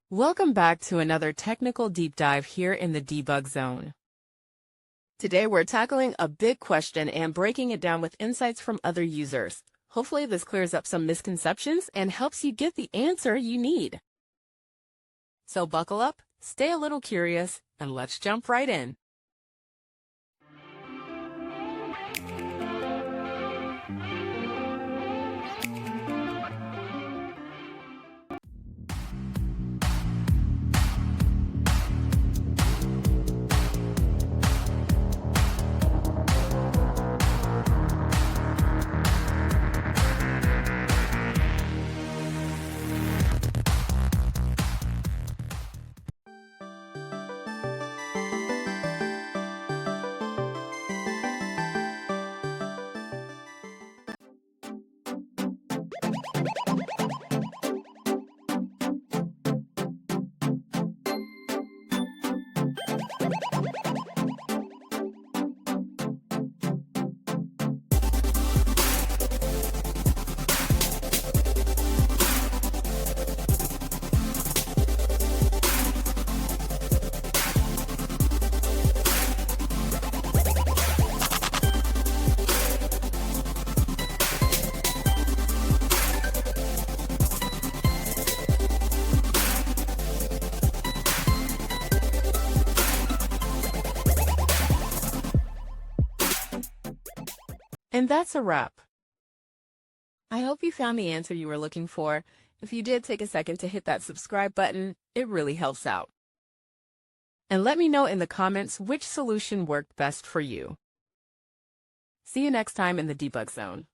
Welcome back to another technical deep dive here in the debug zone. Today we're tackling a big question and breaking it down with insights from other users. Hopefully this clears up some misconceptions and helps you get the answer you need. So buckle up, stay a little curious, and let's jump right in. And that's a wrap. I hope you found the answer you were looking for. If you did, take a second to hit that subscribe button. It really helps out. And let me know in the comments which solution worked best for you. See you next time in the debug zone.